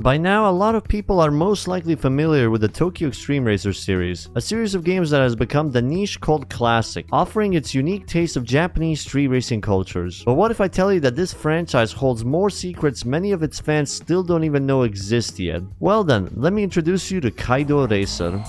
By now, a lot of people are most likely familiar with the Tokyo Extreme Racer series, a series of games that has become the niche cult classic, offering its unique taste of Japanese street racing cultures. But what if I tell you that this franchise holds more secrets many of its fans still don't even know exist yet? Well then, let me introduce you to Kaido Racer.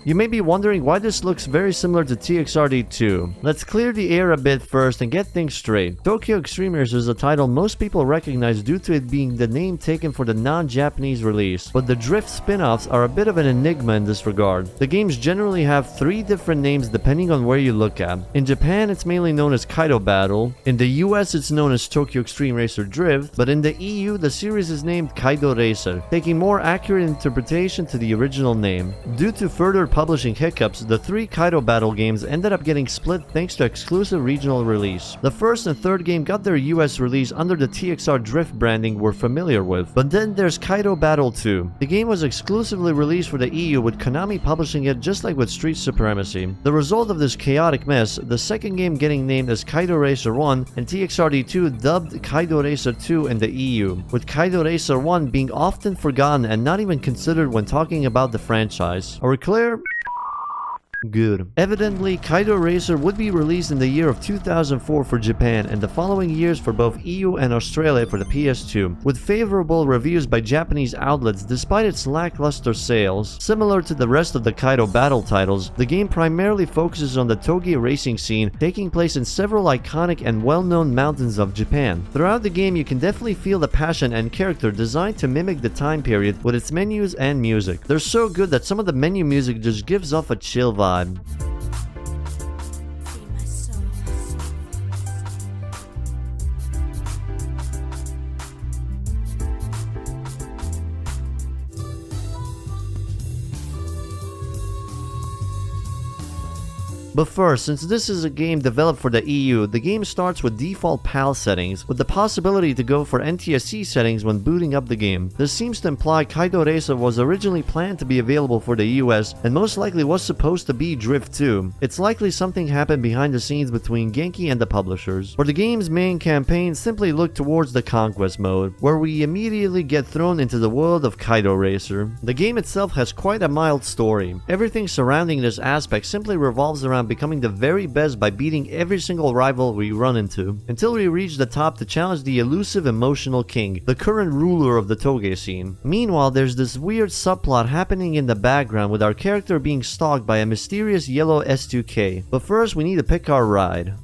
You may be wondering why this looks very similar to TXRD2. Let's clear the air a bit first and get things straight. Tokyo Extreme Racer is a title most people recognize due to it being the name taken for the non-Japanese release, but the Drift spin-offs are a bit of an enigma in this regard. The games generally have 3 different names depending on where you look at. In Japan, it's mainly known as Kaido Battle. In the US, it's known as Tokyo Extreme Racer Drift, but in the EU, the series is named Kaido Racer, taking more accurate interpretation to the original name. Due to further publishing hiccups, the 3 Kaido Battle games ended up getting split thanks to exclusive regional release. The first and third game got their US release under the TXR Drift branding we're familiar with. But then there's Kaido Battle 2. The game was exclusively released for the EU, with Konami publishing it just like with Street Supremacy. The result of this chaotic mess, the second game getting named as Kaido Racer 1 and TXRD2 dubbed Kaido Racer 2 in the EU, with Kaido Racer 1 being often forgotten and not even considered when talking about the franchise. Are we clear? Good. Evidently, Kaido Racer would be released in the year of 2004 for Japan and the following years for both EU and Australia for the PS2, with favorable reviews by Japanese outlets despite its lackluster sales. Similar to the rest of the Kaido Battle titles, the game primarily focuses on the Touge racing scene, taking place in several iconic and well-known mountains of Japan. Throughout the game, you can definitely feel the passion and character designed to mimic the time period with its menus and music. They're so good that some of the menu music just gives off a chill vibe. But first, since this is a game developed for the EU, the game starts with default PAL settings, with the possibility to go for NTSC settings when booting up the game. This seems to imply Kaido Racer was originally planned to be available for the US, and most likely was supposed to be Drift 2. It's likely something happened behind the scenes between Genki and the publishers. For the game's main campaign, simply look towards the Conquest mode, where we immediately get thrown into the world of Kaido Racer. The game itself has quite a mild story. Everything surrounding this aspect simply revolves around becoming the very best by beating every single rival we run into, until we reach the top to challenge the elusive emotional king, the current ruler of the Touge scene. Meanwhile, there's this weird subplot happening in the background with our character being stalked by a mysterious yellow S2K. But first, we need to pick our ride.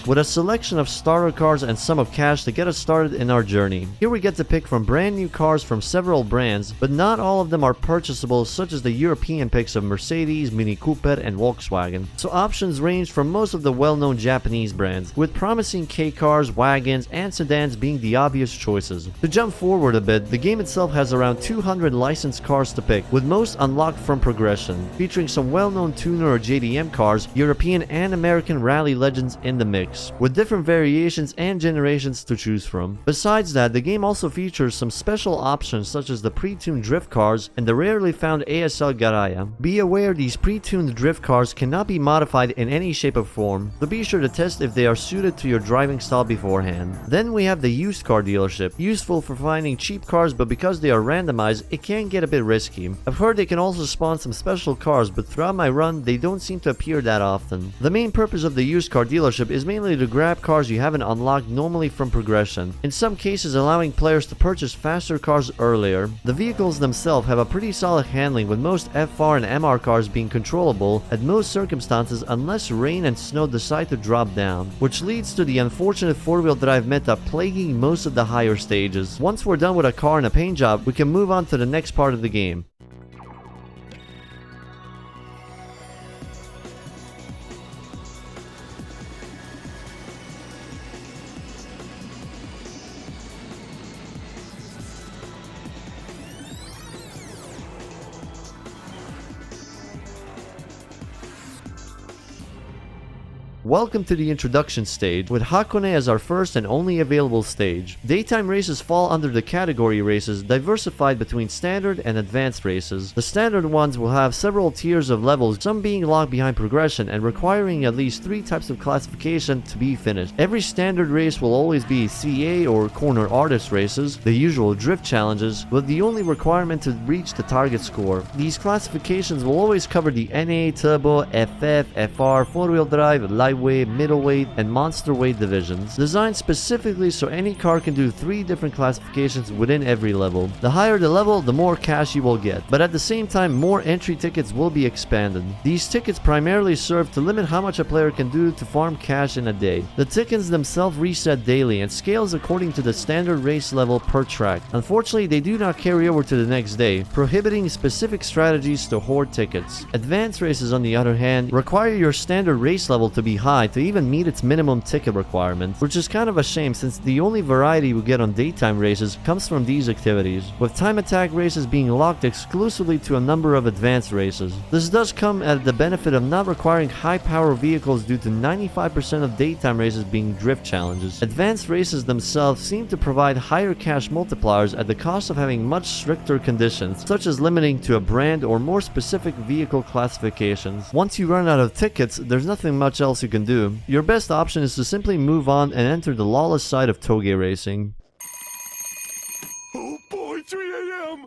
With a selection of starter cars and sum of cash to get us started in our journey. Here we get to pick from brand new cars from several brands, but not all of them are purchasable, such as the European picks of Mercedes, Mini Cooper and Volkswagen. So options range from most of the well-known Japanese brands, with promising K cars, wagons and sedans being the obvious choices. To jump forward a bit, the game itself has around 200 licensed cars to pick, with most unlocked from progression, featuring some well-known tuner or JDM cars, European and American rally legends in the mix, with different variations and generations to choose from. Besides that, the game also features some special options such as the pre-tuned drift cars and the rarely found ASL Garaya. Be aware these pre-tuned drift cars cannot be modified in any shape or form, so be sure to test if they are suited to your driving style beforehand. Then we have the used car dealership, useful for finding cheap cars, but because they are randomized, it can get a bit risky. I've heard they can also spawn some special cars, but throughout my run, they don't seem to appear that often. The main purpose of the used car dealership is mainly to grab cars you haven't unlocked normally from progression, in some cases allowing players to purchase faster cars earlier. The vehicles themselves have a pretty solid handling, with most FR and MR cars being controllable at most circumstances unless rain and snow decide to drop down, which leads to the unfortunate four-wheel drive meta plaguing most of the higher stages. Once we're done with a car and a paint job, we can move on to the next part of the game. Welcome to the introduction stage, with Hakone as our first and only available stage. Daytime races fall under the category races, diversified between standard and advanced races. The standard ones will have several tiers of levels, some being locked behind progression and requiring at least 3 types of classification to be finished. Every standard race will always be CA or corner artist races, the usual drift challenges, with the only requirement to reach the target score. These classifications will always cover the NA, Turbo, FF, FR, 4-wheel drive, lightweight, middleweight, and monster weight divisions, designed specifically so any car can do 3 different classifications within every level. The higher the level, the more cash you will get, but at the same time more entry tickets will be expanded. These tickets primarily serve to limit how much a player can do to farm cash in a day. The tickets themselves reset daily and scales according to the standard race level per track. Unfortunately, they do not carry over to the next day, prohibiting specific strategies to hoard tickets. Advanced races, on the other hand, require your standard race level to be high to even meet its minimum ticket requirement, which is kind of a shame since the only variety we get on daytime races comes from these activities, with time attack races being locked exclusively to a number of advanced races. This does come at the benefit of not requiring high power vehicles due to 95% of daytime races being drift challenges. Advanced races themselves seem to provide higher cash multipliers at the cost of having much stricter conditions, such as limiting to a brand or more specific vehicle classifications. Once you run out of tickets, there's nothing much else you can do. Your best option is to simply move on and enter the lawless side of Touge racing.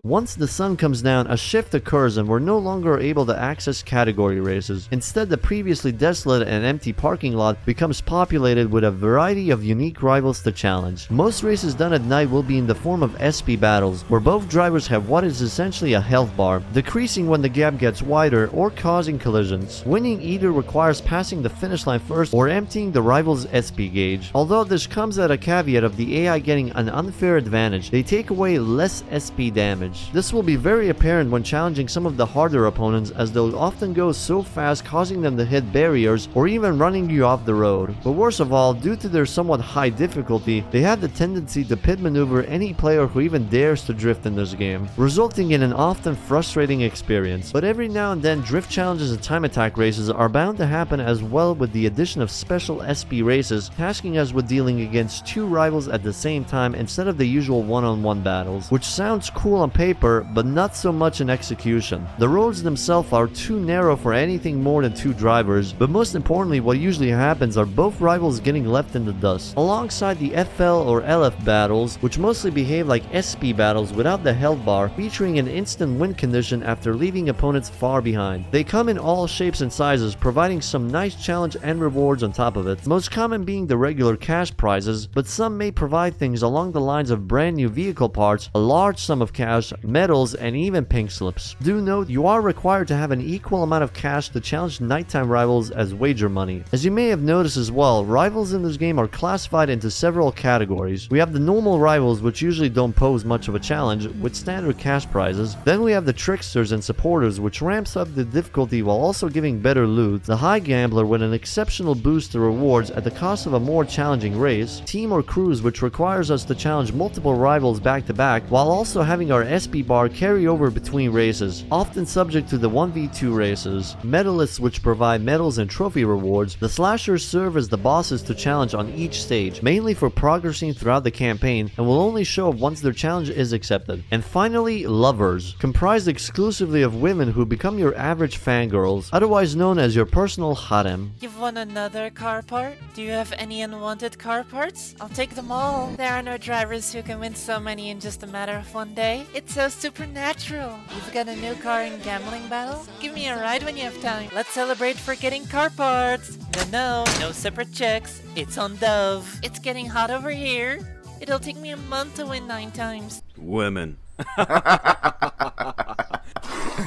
Once the sun comes down, a shift occurs and we're no longer able to access category races. Instead, the previously desolate and empty parking lot becomes populated with a variety of unique rivals to challenge. Most races done at night will be in the form of SP battles, where both drivers have what is essentially a health bar, decreasing when the gap gets wider or causing collisions. Winning either requires passing the finish line first or emptying the rival's SP gauge. Although this comes at a caveat of the AI getting an unfair advantage, they take away less SP damage. This will be very apparent when challenging some of the harder opponents, as they'll often go so fast causing them to hit barriers or even running you off the road. But worst of all, due to their somewhat high difficulty, they have the tendency to pit maneuver any player who even dares to drift in this game, resulting in an often frustrating experience. But every now and then, drift challenges and time attack races are bound to happen as well, with the addition of special SP races tasking us with dealing against 2 rivals at the same time instead of the usual one-on-one battles, which sounds cool on paper, but not so much in execution. The roads themselves are too narrow for anything more than 2 drivers, but most importantly, what usually happens are both rivals getting left in the dust. Alongside the FL or LF battles, which mostly behave like SP battles without the health bar, featuring an instant win condition after leaving opponents far behind. They come in all shapes and sizes, providing some nice challenge and rewards on top of it, most common being the regular cash prizes, but some may provide things along the lines of brand new vehicle parts, a large sum of cash, medals, and even pink slips. Do note, you are required to have an equal amount of cash to challenge nighttime rivals as wager money. As you may have noticed as well, rivals in this game are classified into several categories. We have the normal rivals, which usually don't pose much of a challenge, with standard cash prizes. Then we have the tricksters and supporters, which ramps up the difficulty while also giving better loot. The high gambler, with an exceptional boost to rewards at the cost of a more challenging race. Team or cruise, which requires us to challenge multiple rivals back to back, while also having our SP bar carry over between races, often subject to the 1v2 races. Medalists, which provide medals and trophy rewards. The slashers serve as the bosses to challenge on each stage, mainly for progressing throughout the campaign, and will only show up once their challenge is accepted. And finally, lovers, comprised exclusively of women who become your average fangirls, otherwise known as your personal harem. You've won another car part? Do you have any unwanted car parts? I'll take them all. There are no drivers who can win so many in just a matter of one day. It's so supernatural. You've got a new car in gambling battle? Give me a ride when you have time. Let's celebrate for getting car parts. No separate checks. It's on Dove. It's getting hot over here. It'll take me a month to win 9 times. Women.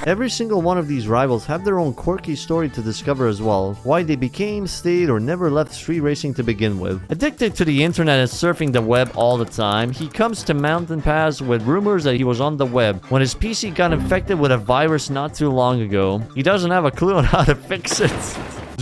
Every single one of these rivals have their own quirky story to discover as well, why they became, stayed, or never left street racing to begin with. Addicted to the internet and surfing the web all the time, he comes to Mountain Pass with rumors that he was on the web when his PC got infected with a virus not too long ago. He doesn't have a clue on how to fix it.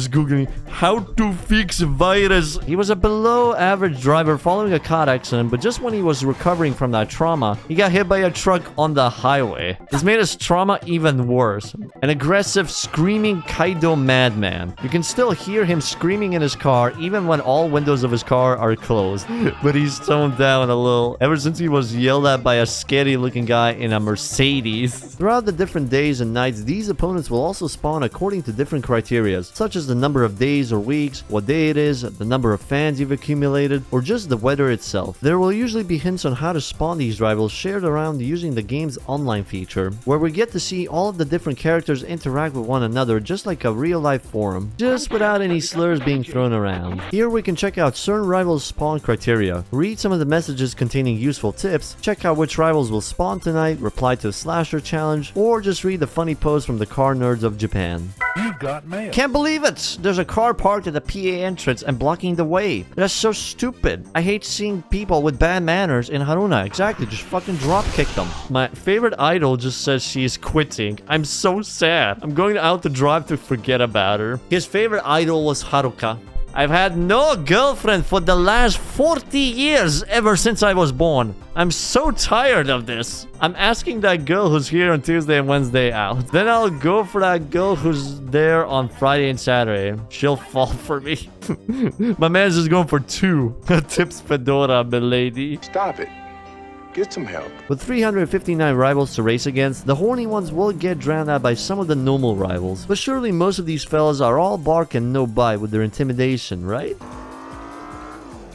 Just googling how to fix virus. He was a below average driver following a car accident, but just when he was recovering from that trauma, he got hit by a truck on the highway. This made his trauma even worse. An aggressive, screaming Kaido madman. You can still hear him screaming in his car even when all windows of his car are closed. But he's toned down a little ever since he was yelled at by a scary looking guy in a Mercedes. Throughout the different days and nights, these opponents will also spawn according to different criteria, such as the number of days or weeks, what day it is, the number of fans you've accumulated, or just the weather itself. There will usually be hints on how to spawn these rivals shared around using the game's online feature, where we get to see all of the different characters interact with one another just like a real-life forum, just without any slurs being thrown around. Here we can check out certain rivals' spawn criteria, read some of the messages containing useful tips, check out which rivals will spawn tonight, reply to a slasher challenge, or just read the funny posts from the car nerds of Japan. You've got mail. Can't believe it! There's a car parked at the PA entrance and blocking the way. That's so stupid. I hate seeing people with bad manners in Haruna. Exactly, just fucking drop kick them. My favorite idol just says she is quitting. I'm so sad. I'm going out to drive to forget about her. His favorite idol was Haruka. I've had no girlfriend for the last 40 years ever since I was born. I'm so tired of this. I'm asking that girl who's here on Tuesday and Wednesday out. Then I'll go for that girl who's there on Friday and Saturday. She'll fall for me. My man's just going for 2. Tips Fedora, milady. Stop it. Get some help. With 359 rivals to race against, the horny ones will get drowned out by some of the normal rivals. But surely most of these fellas are all bark and no bite with their intimidation, right?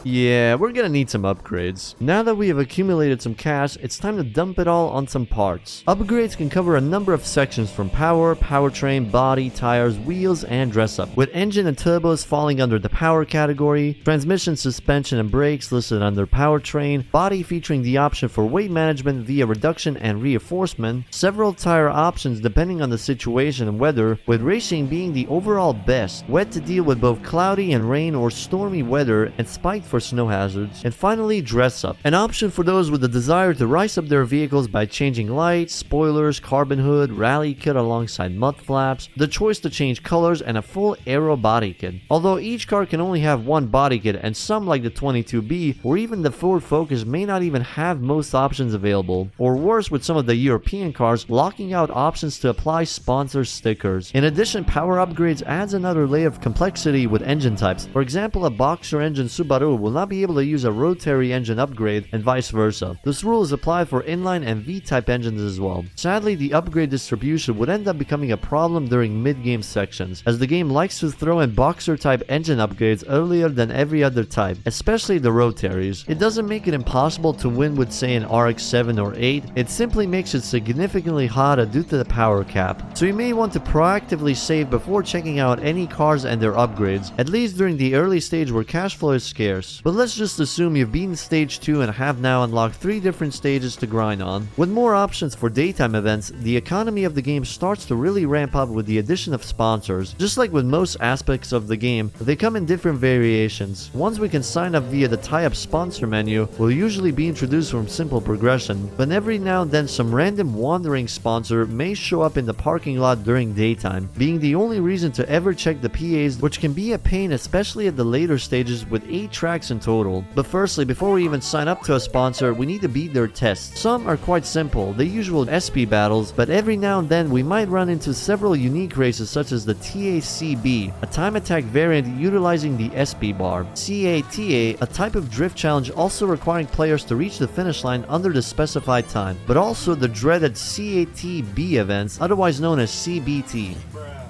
Yeah, we're gonna need some upgrades. Now that we have accumulated some cash, it's time to dump it all on some parts. Upgrades can cover a number of sections from power, powertrain, body, tires, wheels, and dress up. With engine and turbos falling under the power category, transmission, suspension, and brakes listed under powertrain, body featuring the option for weight management via reduction and reinforcement, several tire options depending on the situation and weather, with racing being the overall best, wet to deal with both cloudy and rain or stormy weather, and spiked for snow hazards, and finally dress up, an option for those with the desire to rise up their vehicles by changing lights, spoilers, carbon hood, rally kit alongside mud flaps, the choice to change colors, and a full aero body kit. Although each car can only have one body kit, and some like the 22B or even the Ford Focus may not even have most options available, or worse with some of the European cars locking out options to apply sponsor stickers. In addition, power upgrades adds another layer of complexity with engine types. For example, a boxer engine Subaru will not be able to use a rotary engine upgrade and vice versa. This rule is applied for inline and V-type engines as well. Sadly, the upgrade distribution would end up becoming a problem during mid-game sections, as the game likes to throw in boxer-type engine upgrades earlier than every other type, especially the rotaries. It doesn't make it impossible to win with say an RX-7 or 8, it simply makes it significantly harder due to the power cap. So you may want to proactively save before checking out any cars and their upgrades, at least during the early stage where cash flow is scarce. But let's just assume you've beaten stage 2 and have now unlocked 3 different stages to grind on. With more options for daytime events, the economy of the game starts to really ramp up with the addition of sponsors. Just like with most aspects of the game, they come in different variations. Ones we can sign up via the tie-up sponsor menu will usually be introduced from simple progression, but every now and then some random wandering sponsor may show up in the parking lot during daytime, being the only reason to ever check the PAs, which can be a pain especially at the later stages with 8 tracks in total. But firstly, before we even sign up to a sponsor, we need to beat their tests. Some are quite simple, the usual SP battles, but every now and then we might run into several unique races such as the TACB, a time attack variant utilizing the SP bar, CATA, a type of drift challenge also requiring players to reach the finish line under the specified time, but also the dreaded CATB events, otherwise known as CBT.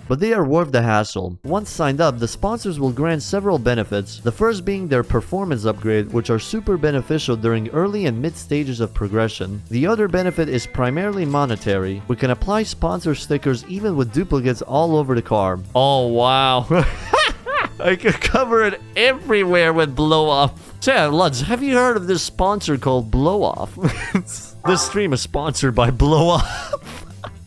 But they are worth the hassle. Once signed up, the sponsors will grant several benefits, the first being their performance upgrade, which are super beneficial during early and mid stages of progression. The other benefit is primarily monetary. We can apply sponsor stickers even with duplicates all over the car. Oh wow. I could cover it everywhere with blow off. Say, Luds, have you heard of this sponsor called Blow Off? This stream is sponsored by Blow Off.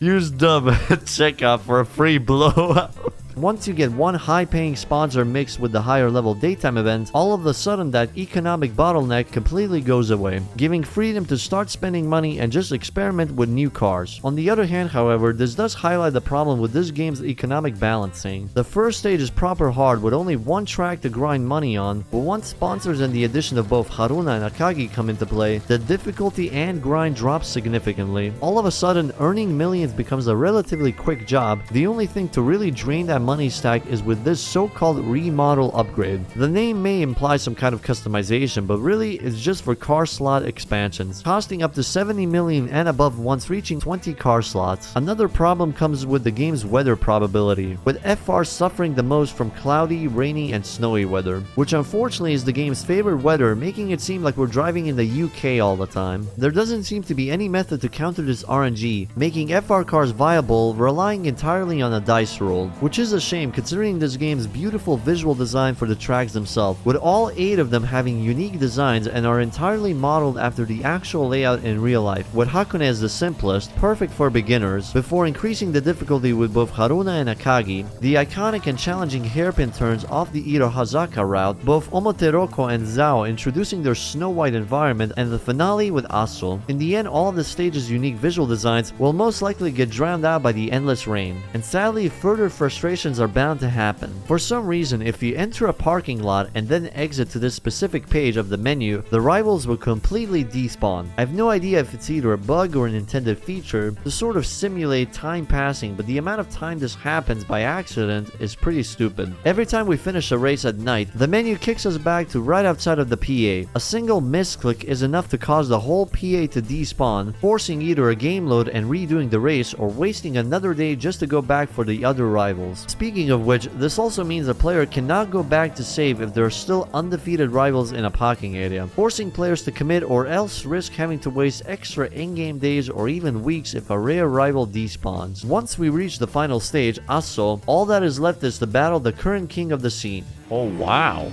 Use dub at checkout for a free blow up. Once you get one high-paying sponsor mixed with the higher-level daytime events, all of a sudden that economic bottleneck completely goes away, giving freedom to start spending money and just experiment with new cars. On the other hand, however, this does highlight the problem with this game's economic balancing. The first stage is proper hard with only one track to grind money on, but once sponsors and the addition of both Haruna and Akagi come into play, the difficulty and grind drops significantly. All of a sudden, earning millions becomes a relatively quick job. The only thing to really drain that money stack is with this so-called remodel upgrade. The name may imply some kind of customization, but really it's just for car slot expansions, costing up to 70 million and above once reaching 20 car slots. Another problem comes with the game's weather probability, with FR suffering the most from cloudy, rainy, and snowy weather, which unfortunately is the game's favorite weather, making it seem like we're driving in the UK all the time. There doesn't seem to be any method to counter this RNG, making FR cars viable, relying entirely on a dice roll, which is a shame considering this game's beautiful visual design for the tracks themselves, with all 8 of them having unique designs and are entirely modeled after the actual layout in real life, with Hakone as the simplest, perfect for beginners, before increasing the difficulty with both Haruna and Akagi, the iconic and challenging hairpin turns off the Irohazaka route, both Omoteroko and Zao introducing their Snow White environment, and the finale with Aso. In the end, all of the stage's unique visual designs will most likely get drowned out by the endless rain, and sadly further frustrations are bound to happen. For some reason, if you enter a parking lot and then exit to this specific page of the menu, the rivals will completely despawn. I have no idea if it's either a bug or an intended feature to sort of simulate time passing, but the amount of time this happens by accident is pretty stupid. Every time we finish a race at night, the menu kicks us back to right outside of the PA. A single misclick is enough to cause the whole PA to despawn, forcing either a game load and redoing the race or wasting another day just to go back for the other rivals. Speaking of which, this also means a player cannot go back to save if there are still undefeated rivals in a parking area, forcing players to commit or else risk having to waste extra in-game days or even weeks if a rare rival despawns. Once we reach the final stage, Aso, all that is left is to battle the current king of the scene. Oh wow.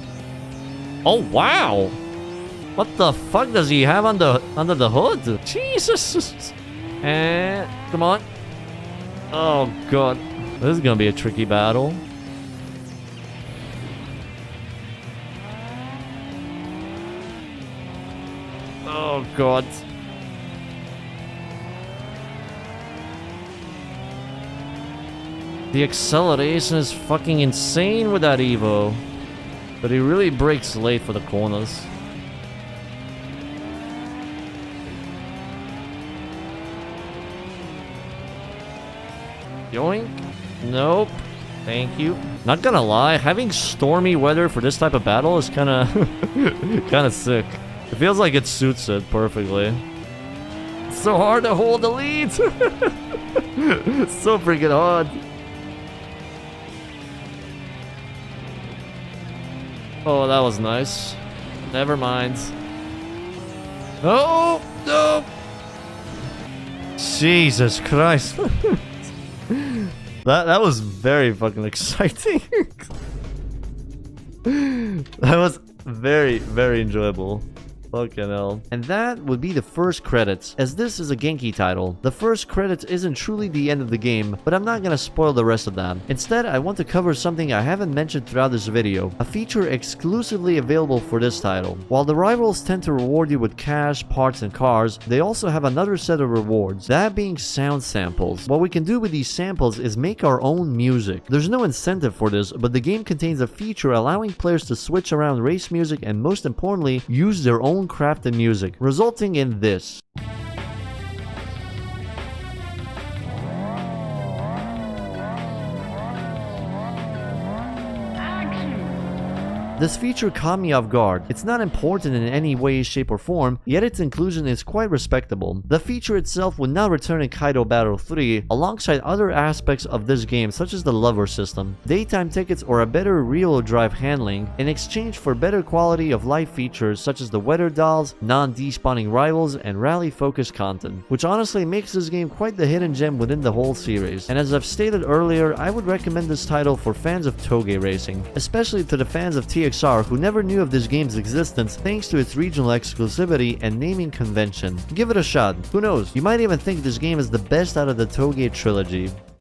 Oh wow! What the fuck does he have under the hood? Jesus! And come on. Oh god. This is gonna be a tricky battle. Oh god. The acceleration is fucking insane with that Evo. But he really brakes late for the corners. Yoink. Nope. Thank you. Not gonna lie, having stormy weather for this type of battle is kinda kinda sick. It feels like it suits it perfectly. It's so hard to hold the lead. It's so freaking hard. Oh, that was nice. Never mind. Oh, no. Jesus Christ. That was very fucking exciting. That was very, very enjoyable. Fucking hell. And that would be the first credits, as this is a Genki title. The first credits isn't truly the end of the game, but I'm not gonna spoil the rest of that. Instead, I want to cover something I haven't mentioned throughout this video, a feature exclusively available for this title. While the rivals tend to reward you with cash, parts, and cars, they also have another set of rewards, that being sound samples. What we can do with these samples is make our own music. There's no incentive for this, but the game contains a feature allowing players to switch around race music and most importantly, use their own crafted music, resulting in this. This feature caught me off guard. It's not important in any way, shape, or form, yet its inclusion is quite respectable. The feature itself would not return in Kaido Battle 3, alongside other aspects of this game such as the lover system, daytime tickets, or a better reload drive handling, in exchange for better quality of life features such as the weather dolls, non-despawning rivals, and rally-focused content, which honestly makes this game quite the hidden gem within the whole series. And as I've stated earlier, I would recommend this title for fans of Touge racing, especially to the fans of TXR who never knew of this game's existence thanks to its regional exclusivity and naming convention. Give it a shot. Who knows, you might even think this game is the best out of the Touge trilogy.